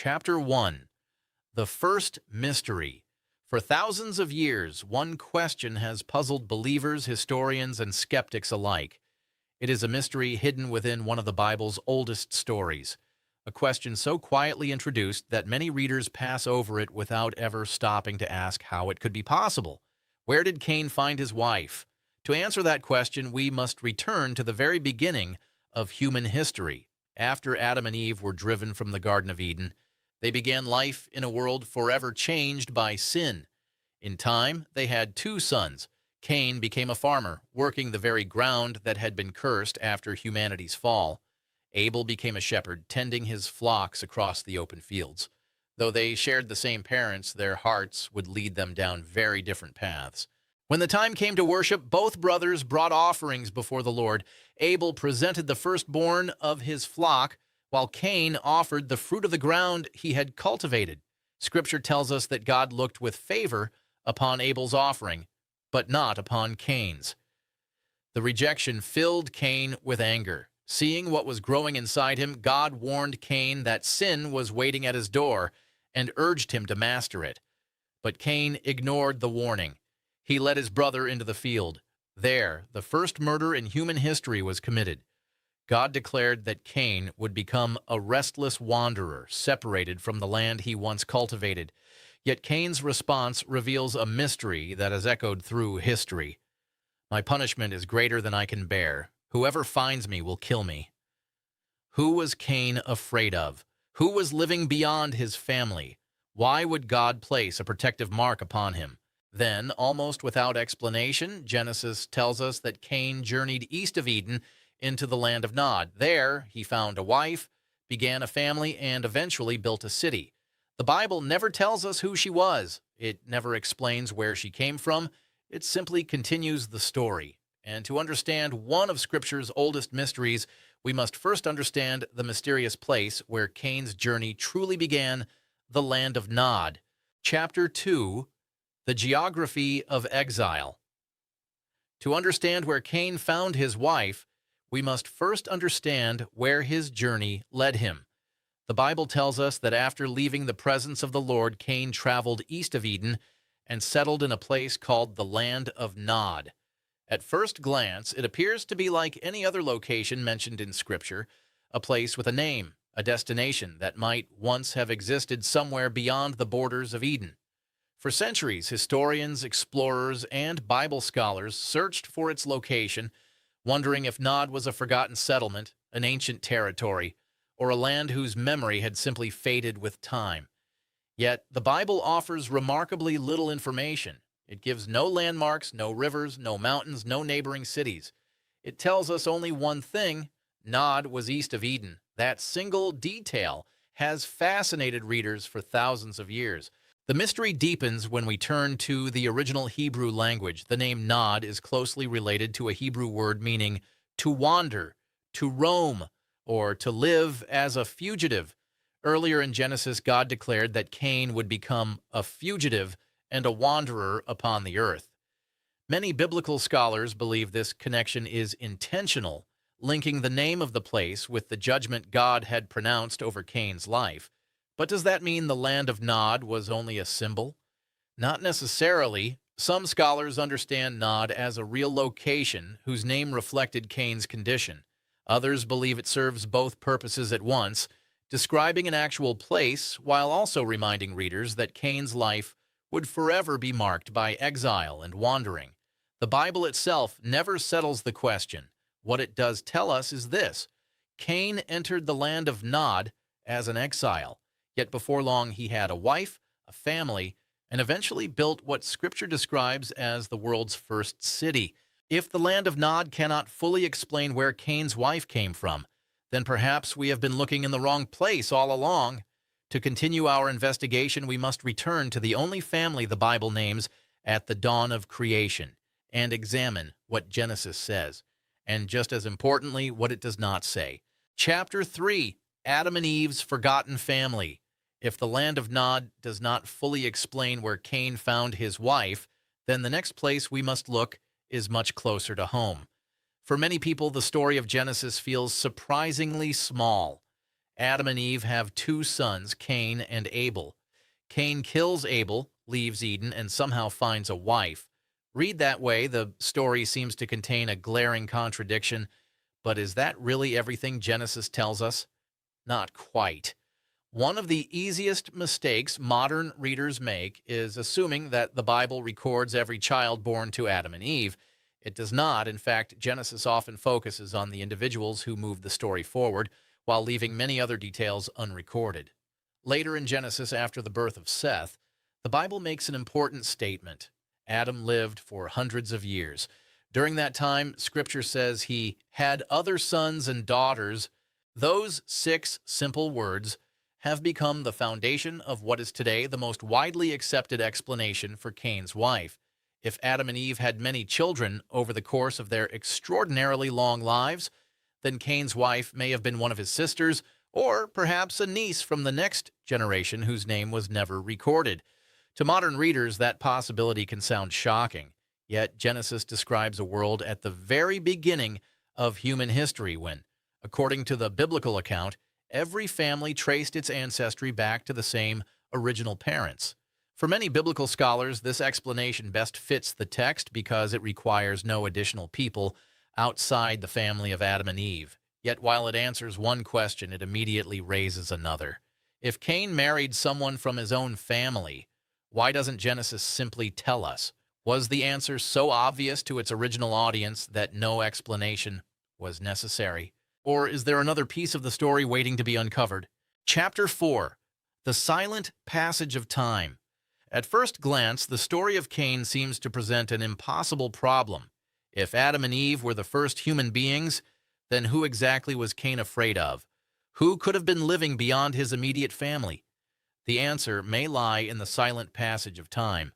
Chapter 1. The First Mystery. For thousands of years, one question has puzzled believers, historians, and skeptics alike. It is a mystery hidden within one of the Bible's oldest stories, a question so quietly introduced that many readers pass over it without ever stopping to ask how it could be possible. Where did Cain find his wife? To answer that question, we must return to the very beginning of human history. After Adam and Eve were driven from the Garden of Eden, they began life in a world forever changed by sin. In time, they had two sons. Cain became a farmer, working the very ground that had been cursed after humanity's fall. Abel became a shepherd, tending his flocks across the open fields. Though they shared the same parents, their hearts would lead them down very different paths. When the time came to worship, both brothers brought offerings before the Lord. Abel presented the firstborn of his flock, while Cain offered the fruit of the ground he had cultivated. Scripture tells us that God looked with favor upon Abel's offering, but not upon Cain's. The rejection filled Cain with anger. Seeing what was growing inside him, God warned Cain that sin was waiting at his door and urged him to master it. But Cain ignored the warning. He led his brother into the field. There, the first murder in human history was committed. God declared that Cain would become a restless wanderer, separated from the land he once cultivated. Yet Cain's response reveals a mystery that has echoed through history. My punishment is greater than I can bear. Whoever finds me will kill me. Who was Cain afraid of? Who was living beyond his family? Why would God place a protective mark upon him? Then, almost without explanation, Genesis tells us that Cain journeyed east of Eden into the land of Nod. There, he found a wife, began a family, and eventually built a city. The Bible never tells us who she was. It never explains where she came from. It simply continues the story. And to understand one of Scripture's oldest mysteries, we must first understand the mysterious place where Cain's journey truly began, the land of Nod. Chapter 2. The Geography of Exile. To understand where Cain found his wife, we must first understand where his journey led him. The Bible tells us that after leaving the presence of the Lord, Cain traveled east of Eden and settled in a place called the land of Nod. At first glance, it appears to be like any other location mentioned in Scripture, a place with a name, a destination that might once have existed somewhere beyond the borders of Eden. For centuries, historians, explorers, and Bible scholars searched for its location, wondering if Nod was a forgotten settlement, an ancient territory, or a land whose memory had simply faded with time. Yet, the Bible offers remarkably little information. It gives no landmarks, no rivers, no mountains, no neighboring cities. It tells us only one thing: Nod was east of Eden. That single detail has fascinated readers for thousands of years. The mystery deepens when we turn to the original Hebrew language. The name Nod is closely related to a Hebrew word meaning to wander, to roam, or to live as a fugitive. Earlier in Genesis, God declared that Cain would become a fugitive and a wanderer upon the earth. Many biblical scholars believe this connection is intentional, linking the name of the place with the judgment God had pronounced over Cain's life. But does that mean the land of Nod was only a symbol? Not necessarily. Some scholars understand Nod as a real location whose name reflected Cain's condition. Others believe it serves both purposes at once, describing an actual place while also reminding readers that Cain's life would forever be marked by exile and wandering. The Bible itself never settles the question. What it does tell us is this: Cain entered the land of Nod as an exile. Yet before long he had a wife, a family, and eventually built what Scripture describes as the world's first city. If the land of Nod cannot fully explain where Cain's wife came from, then perhaps we have been looking in the wrong place all along. To continue our investigation, we must return to the only family the Bible names at the dawn of creation and examine what Genesis says, and just as importantly, what it does not say. Chapter 3. Adam and Eve's Forgotten Family. If the land of Nod does not fully explain where Cain found his wife, then the next place we must look is much closer to home. For many people, the story of Genesis feels surprisingly small. Adam and Eve have two sons, Cain and Abel. Cain kills Abel, leaves Eden, and somehow finds a wife. Read that way, the story seems to contain a glaring contradiction, but is that really everything Genesis tells us? Not quite. One of the easiest mistakes modern readers make is assuming that the Bible records every child born to Adam and Eve. It does not. In fact, Genesis often focuses on the individuals who moved the story forward, while leaving many other details unrecorded. Later in Genesis, after the birth of Seth, the Bible makes an important statement. Adam lived for hundreds of years. During that time, Scripture says he had other sons and daughters. Those 6 simple words have become the foundation of what is today the most widely accepted explanation for Cain's wife. If Adam and Eve had many children over the course of their extraordinarily long lives, then Cain's wife may have been one of his sisters, or perhaps a niece from the next generation whose name was never recorded. To modern readers, that possibility can sound shocking. Yet Genesis describes a world at the very beginning of human history when, according to the biblical account, every family traced its ancestry back to the same original parents. For many biblical scholars, this explanation best fits the text because it requires no additional people outside the family of Adam and Eve. Yet while it answers one question, it immediately raises another. If Cain married someone from his own family, why doesn't Genesis simply tell us? Was the answer so obvious to its original audience that no explanation was necessary? Or is there another piece of the story waiting to be uncovered? Chapter 4. The Silent Passage of Time. At first glance, the story of Cain seems to present an impossible problem. If Adam and Eve were the first human beings, then who exactly was Cain afraid of? Who could have been living beyond his immediate family? The answer may lie in the silent passage of time.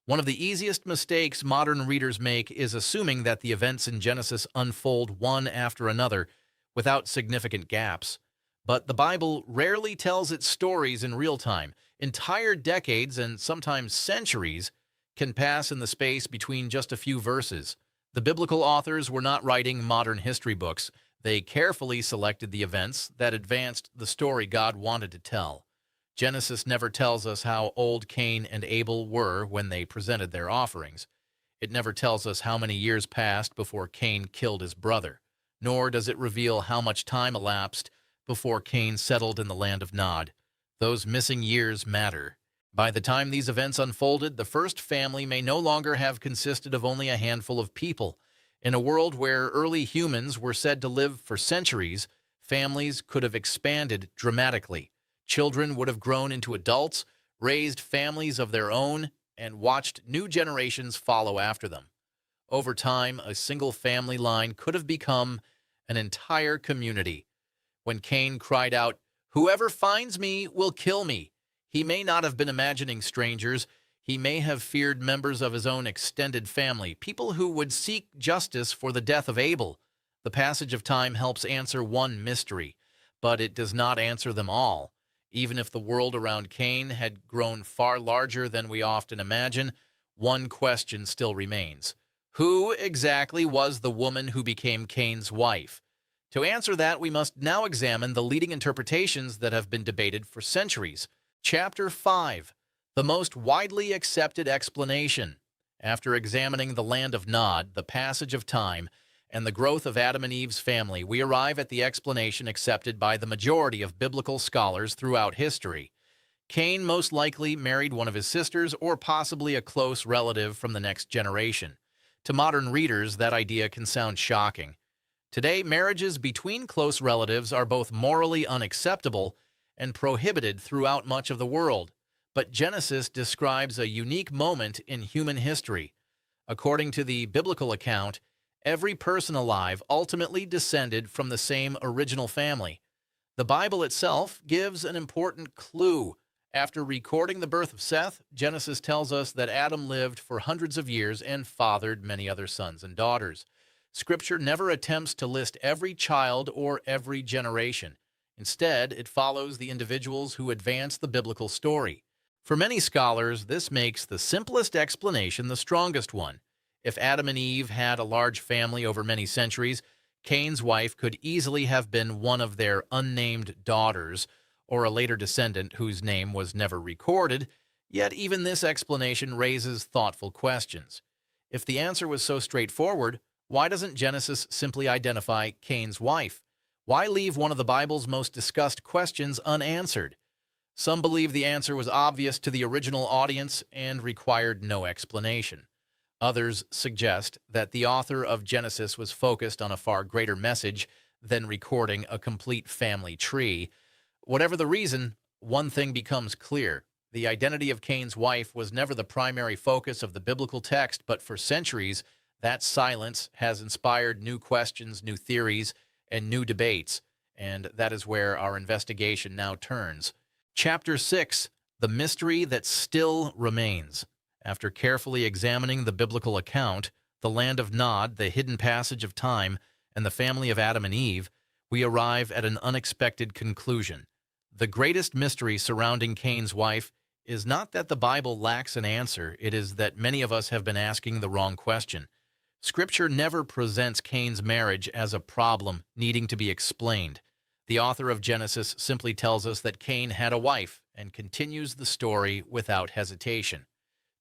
One of the easiest mistakes modern readers make is assuming that the events in Genesis unfold one after another without significant gaps. But the Bible rarely tells its stories in real time. Entire decades and sometimes centuries can pass in the space between just a few verses. The biblical authors were not writing modern history books. They carefully selected the events that advanced the story God wanted to tell. Genesis never tells us how old Cain and Abel were when they presented their offerings. It never tells us how many years passed before Cain killed his brother, nor does it reveal how much time elapsed before Cain settled in the land of Nod. Those missing years matter. By the time these events unfolded, the first family may no longer have consisted of only a handful of people. In a world where early humans were said to live for centuries, families could have expanded dramatically. Children would have grown into adults, raised families of their own, and watched new generations follow after them. Over time, a single family line could have become an entire community. When Cain cried out, "Whoever finds me will kill me," he may not have been imagining strangers. He may have feared members of his own extended family, people who would seek justice for the death of Abel. The passage of time helps answer one mystery, but it does not answer them all. Even if the world around Cain had grown far larger than we often imagine, one question still remains. Who exactly was the woman who became Cain's wife? To answer that, we must now examine the leading interpretations that have been debated for centuries. Chapter 5. The most widely accepted explanation. After examining the land of Nod, the passage of time, and the growth of Adam and Eve's family, we arrive at the explanation accepted by the majority of biblical scholars throughout history. Cain most likely married one of his sisters or possibly a close relative from the next generation. To modern readers, that idea can sound shocking. Today, marriages between close relatives are both morally unacceptable and prohibited throughout much of the world. But Genesis describes a unique moment in human history. According to the biblical account, every person alive ultimately descended from the same original family. The Bible itself gives an important clue. After recording the birth of Seth, Genesis tells us that Adam lived for hundreds of years and fathered many other sons and daughters. Scripture never attempts to list every child or every generation. Instead, it follows the individuals who advance the biblical story. For many scholars, this makes the simplest explanation the strongest one. If Adam and Eve had a large family over many centuries, Cain's wife could easily have been one of their unnamed daughters or a later descendant whose name was never recorded, yet even this explanation raises thoughtful questions. If the answer was so straightforward, why doesn't Genesis simply identify Cain's wife? Why leave one of the Bible's most discussed questions unanswered? Some believe the answer was obvious to the original audience and required no explanation. Others suggest that the author of Genesis was focused on a far greater message than recording a complete family tree. Whatever the reason, one thing becomes clear. The identity of Cain's wife was never the primary focus of the biblical text, but for centuries, that silence has inspired new questions, new theories, and new debates, and that is where our investigation now turns. Chapter 6, The Mystery That Still Remains. After carefully examining the biblical account, the land of Nod, the hidden passage of time, and the family of Adam and Eve, we arrive at an unexpected conclusion. The greatest mystery surrounding Cain's wife is not that the Bible lacks an answer, it is that many of us have been asking the wrong question. Scripture never presents Cain's marriage as a problem needing to be explained. The author of Genesis simply tells us that Cain had a wife and continues the story without hesitation.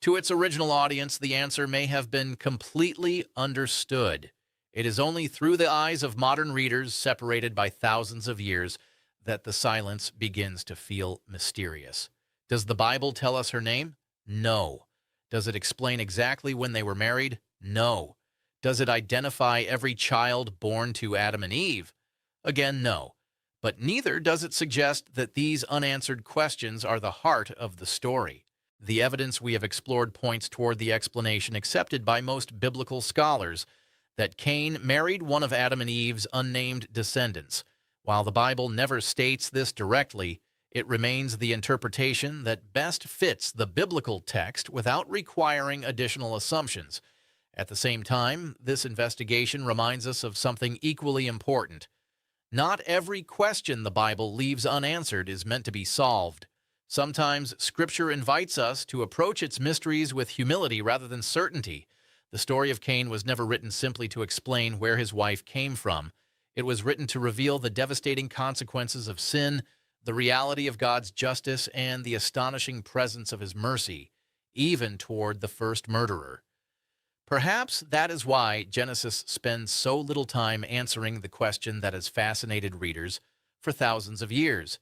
To its original audience, the answer may have been completely understood. It is only through the eyes of modern readers, separated by thousands of years, that the silence begins to feel mysterious. Does the Bible tell us her name? No. Does it explain exactly when they were married? No. Does it identify every child born to Adam and Eve? Again, no. But neither does it suggest that these unanswered questions are the heart of the story. The evidence we have explored points toward the explanation accepted by most biblical scholars, that Cain married one of Adam and Eve's unnamed descendants. While the Bible never states this directly, it remains the interpretation that best fits the biblical text without requiring additional assumptions. At the same time, this investigation reminds us of something equally important. Not every question the Bible leaves unanswered is meant to be solved. Sometimes Scripture invites us to approach its mysteries with humility rather than certainty. The story of Cain was never written simply to explain where his wife came from. It was written to reveal the devastating consequences of sin, the reality of God's justice, and the astonishing presence of His mercy, even toward the first murderer. Perhaps that is why Genesis spends so little time answering the question that has fascinated readers for thousands of years.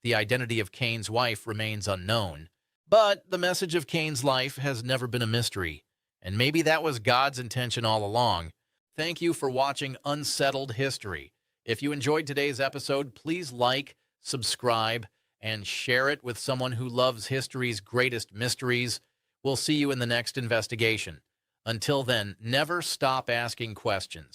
The identity of Cain's wife remains unknown, but the message of Cain's life has never been a mystery, and maybe that was God's intention all along. Thank you for watching Unsettled History. If you enjoyed today's episode, please like, subscribe, and share it with someone who loves history's greatest mysteries. We'll see you in the next investigation. Until then, never stop asking questions.